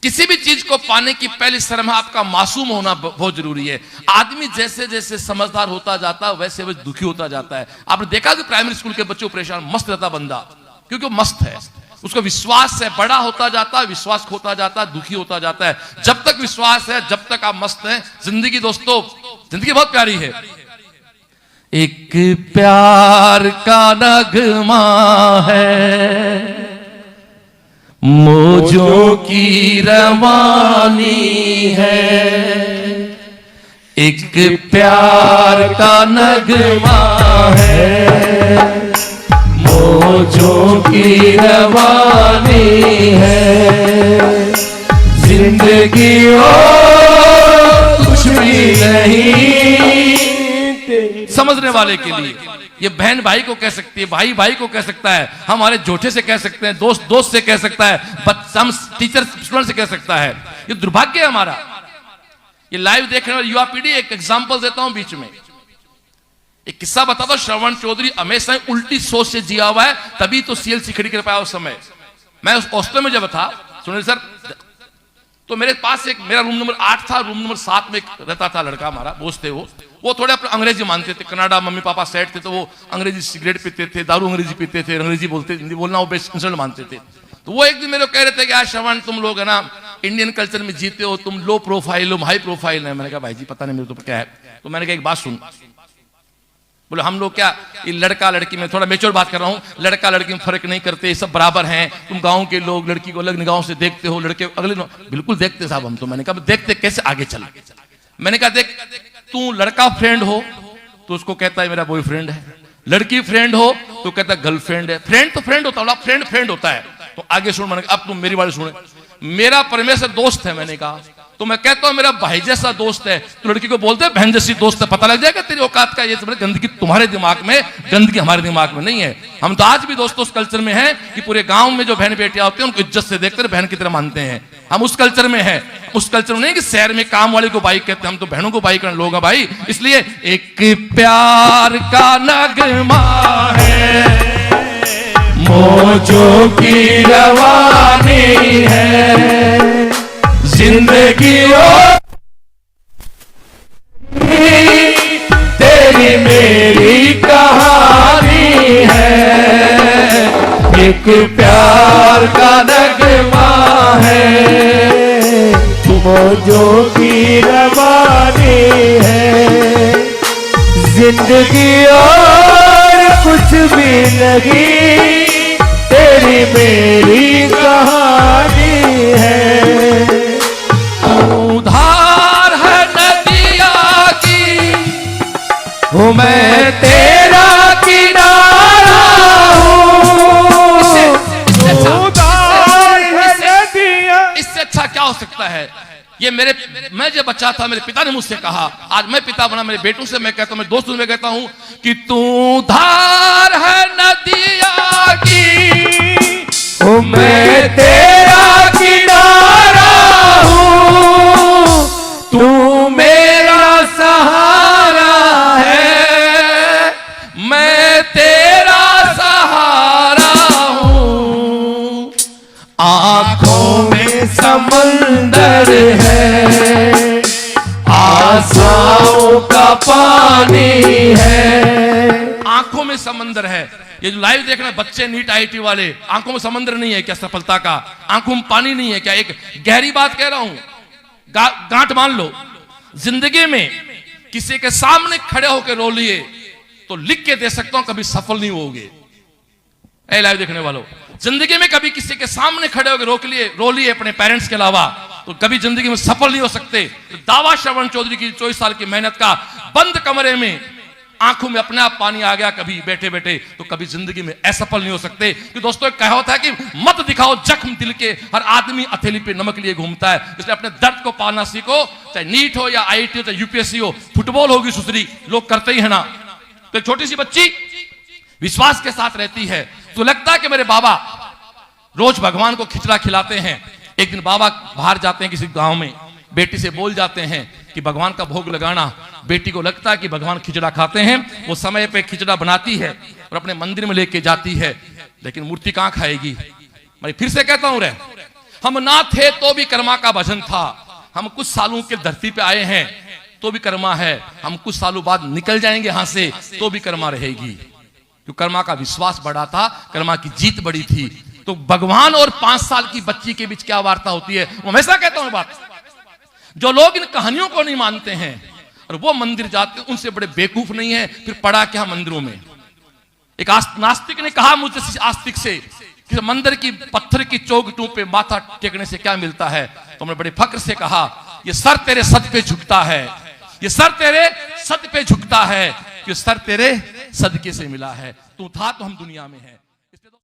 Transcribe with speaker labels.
Speaker 1: किसी भी चीज को पाने की पहली शर्म है आपका मासूम होना बहुत जरूरी है। आदमी जैसे जैसे समझदार होता जाता है वैसे वैसे दुखी होता जाता है। आपने देखा कि प्राइमरी स्कूल के बच्चों परेशान, मस्त रहता बंदा क्योंकि वो मस्त है, उसको विश्वास है, बड़ा होता जाता है, विश्वास खोता जाता है, दुखी होता जाता है। जब तक विश्वास है, जब तक आप मस्त हैं, जिंदगी दोस्तों, जिंदगी बहुत प्यारी है। एक प्यार का नगमा है, मौजों की रवानी है, एक प्यार का नगमा है, मौजों की रवानी है, जिंदगी और कुछ भी नहीं। समझने वाले के लिए ये बहन भाई को कह सकती है, भाई भाई को कह सकता है, हमारे जोठे से कह सकते हैं, दोस्त दोस्त से कह सकता है, हम टीचर स्टूडेंट से कह सकता है। ये दुर्भाग्य है हमारा। ये लाइव देखने वाली युवा पीढ़ी, एक एग्जांपल देता हूं बीच में, एक किस्सा बताता हूं। श्रवण चौधरी हमेशा उल्टी सोच से जिया हुआ है, तभी तो सीएलसी खड़ी कर पाया उस समय। मैं उस हॉस्टल में जब था, सुनिए सर, तो मेरे पास एक, मेरा रूम नंबर 8 था, रूम नंबर 7 में रहता था लड़का हमारा, दोस्त थे वो थोड़े अपने अंग्रेजी मानते थे, कनाडा मम्मी पापा सेट थे, तो वो अंग्रेजी सिगरेट पीते थे, दारू अंग्रेजी पीते थे, अंग्रेजी बोलते, हिंदी बोलना वो बेस्ट इंसल्ट मानते थे। तो वो एक दिन मेरे को कह रहे थे कि आज श्रवण तुम लोग है ना इंडियन कल्चर में जीते हो, तुम लो प्रोफाइल हो, हाई प्रोफाइल है। मैंने कहा भाई जी पता नहीं मेरे तो क्या है। तो मैंने कहा एक बात सुन, बोले हम लोग क्या ये लड़का लड़की में, थोड़ा मेच्योर बात कर रहा हूँ, लड़का लड़की में फर्क नहीं करते, सब बराबर हैं। तुम गांव के लोग लड़की को अलग निगाहों से देखते हो, लड़के अगले बिल्कुल देखते साहब हम तो। मैंने कहा देखते कैसे, आगे चल। मैंने कहा देख तू लड़का फ्रेंड हो तो उसको कहता है मेरा बॉयफ्रेंड है, लड़की फ्रेंड हो तो कहता है गर्लफ्रेंड है। फ्रेंड तो फ्रेंड होता है, फ्रेंड फ्रेंड होता है। तो आगे सुन, मैंने अब तुम मेरी बात सुने, मेरा परमेश्वर दोस्त है। मैंने कहा तो मैं कहता हूं मेरा भाई जैसा दोस्त है, तो लड़की को बोलते हैं बहन जैसी दोस्त है, पता लग जाएगा तेरी औकात का। ये गंदगी तुम्हारे दिमाग में, गंदगी हमारे दिमाग में नहीं है। हम तो आज भी दोस्तों उस कल्चर में हैं कि पूरे गांव में जो बहन बेटियां होती हैं उनको इज्जत से देखते हैं, बहन की तरह मानते हैं। हम उस कल्चर में हैं, उस कल्चर में नहीं कि शहर में काम वाले को भाई कहते हैं, हम तो बहनों को भाई करने लोग हैं भाई। इसलिए एक प्यार का नगमा है, मौजों की रवानी है, जिंदगी और तेरी मेरी कहानी है, एक प्यार का नगमा है, मौजों की रवानी है, जिंदगी और कुछ भी नहीं, तेरी मेरी कहानी है। उधार है नदिया की, हूँ मैं तेरा किनारा हूँ। इससे अच्छा क्या हो सकता है? ये मैं जब बच्चा था मेरे पिता ने मुझसे कहा, आज मैं पिता बना, मेरे बेटों से मैं कहता हूँ, मेरे दोस्तों से मैं कहता हूँ कि तू धार है नदिया की, हूँ मैं तेरा किनारा हूँ, तू मेरा सहारा है, मैं तेरा सहारा हूँ। आंखों में समंदर है, आशाओं का पानी है। आंखों में समंदर है। ये जो लाइव देख रहे हैं बच्चे नीट आईआईटी वाले, आंखों में समंदर नहीं है क्या सफलता का? आंखों में पानी नहीं है क्या? एक गहरी बात कह रहा हूं, गांठ मान लो। जिंदगी में किसी के सामने खड़े होकर रो लिए तो लिख के दे सकता हूं कभी सफल नहीं होगे। ए लाइव देखने वालों, जिंदगी में कभी किसी के सामने खड़े होकर रो लिए अपने पेरेंट्स के अलावा तो कभी जिंदगी में सफल नहीं हो सकते। तो दावा श्रवण चौधरी की 24 साल की मेहनत का, बंद कमरे में आंखों में अपने आप पानी आ गया कभी बैठे बैठे, तो कभी जिंदगी में असफल नहीं हो सकते। कि दोस्तों एक कहावत है कि मत दिखाओ जख्म दिल के, हर आदमी हथेली पे नमक लिए घूमता है। इसलिए अपने दर्द को पालना सीखो, चाहे नीट हो या आईआईटी हो, चाहे यूपीएससी हो, फुटबॉल होगी सुसरी, लोग करते ही है ना। तो एक छोटी सी बच्ची विश्वास के साथ रहती है, तो लगता है कि मेरे बाबा रोज भगवान को खिचड़ा खिलाते हैं। एक दिन बाबा बाहर जाते हैं किसी गांव में, बेटी से बोल जाते हैं कि भगवान का भोग लगाना। बेटी को लगता है कि भगवान खिचड़ा खाते हैं, वो समय पे खिचड़ा बनाती है और अपने मंदिर में लेके जाती है, लेकिन मूर्ति कहां खाएगी? मैं फिर से कहता हूं रे, हम ना थे तो भी कर्मा का भजन था, हम कुछ सालों के धरती पे आए हैं तो भी कर्मा है, हम कुछ सालों बाद निकल जाएंगे यहां से तो भी कर्मा रहेगी। तो कर्मा का विश्वास बड़ा था, कर्मा की जीत बड़ी थी। तो भगवान और 5 साल की बच्ची के बीच क्या वार्ता होती है, वो हमेशा कहता हूं बात। जो लोग इन कहानियों को नहीं मानते हैं और वो मंदिर जाते हैं, उनसे बड़े बेवकूफ नहीं है, फिर पड़ा क्या मंदिरों में। एक नास्तिक ने कहा मुझसे, आस्तिक से, कि मंदिर की पत्थर की चौखटों पे माथा टेकने से क्या मिलता है। तो हमने बड़े फक्र से कहा, ये सर तेरे सद पे झुकता है, ये सर तेरे सद पे झुकता है, ये सर तेरे सदके से मिला है। तू था तो हम दुनिया में हैं।